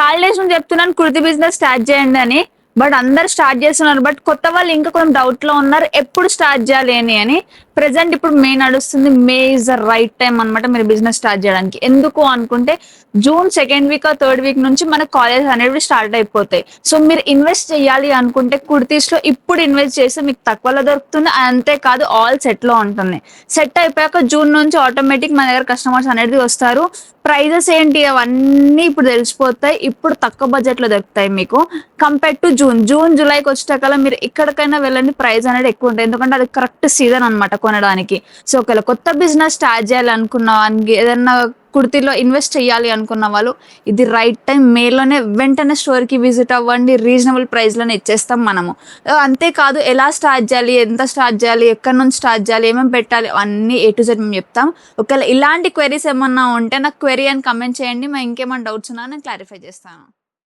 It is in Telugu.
చాలా డేస్ నుంచి చెప్తున్నాను కుర్తి బిజినెస్ స్టార్ట్ చేయండి అని. బట్ అందరు స్టార్ట్ చేస్తున్నారు. బట్ కొత్త వాళ్ళు ఇంకా కొంచెం డౌట్ లో ఉన్నారు ఎప్పుడు స్టార్ట్ చేయాలి అని. ప్రెసెంట్ ఇప్పుడు మే నడుస్తుంది. మే ఇస్ ద రైట్ టైం అనమాట మీరు బిజినెస్ స్టార్ట్ చేయడానికి. ఎందుకు అనుకుంటే June second week third week నుంచి మన కాలేజ్ అనేవి స్టార్ట్ అయిపోతాయి. సో మీరు ఇన్వెస్ట్ చేయాలి అనుకుంటే కుర్తీస్ లో ఇప్పుడు ఇన్వెస్ట్ చేస్తే మీకు తక్కువలో దొరుకుతుంది. అంతేకాదు ఆల్ సెట్ లో ఉంటుంది. సెట్ అయిపోయాక జూన్ నుంచి ఆటోమేటిక్ మన దగ్గర కస్టమర్స్ అనేది వస్తారు. ప్రైజెస్ ఏంటి అవన్నీ ఇప్పుడు తెలిసిపోతాయి. ఇప్పుడు తక్కువ బడ్జెట్ లో దొరుకుతాయి మీకు కంపేర్ టు జూన్ జూలైకి వచ్చేటకల్లా మీరు ఎక్కడికైనా వెళ్ళండి ప్రైస్ అనేది ఎక్కువ ఉంటుంది. ఎందుకంటే అది కరెక్ట్ సీజన్ అనమాట కొనడానికి. సో ఒకవేళ కొత్త బిజినెస్ స్టార్ట్ చేయాలి అనుకున్న వానికి ఏదన్నా కుర్తిలో ఇన్వెస్ట్ చేయాలి అనుకున్న వాళ్ళు ఇది రైట్ టైం. మేలోనే వెంటనే స్టోర్ కి విజిట్ అవ్వండి. రీజనబుల్ ప్రైస్ లోనే ఇచ్చేస్తాం మనము. అంతేకాదు ఎలా స్టార్ట్ చేయాలి, ఎంత స్టార్ట్ చేయాలి, ఎక్కడి నుంచి స్టార్ట్ చేయాలి, ఏమేమి పెట్టాలి అన్ని A to Z మేము చెప్తాం. ఒకవేళ ఇలాంటి క్వెరీస్ ఏమన్నా ఉంటే నాకు క్వెరీ అని కమెంట్ చేయండి. మా ఇంకేమైనా డౌట్స్ ఉన్నా నేను క్లారిఫై చేస్తాను.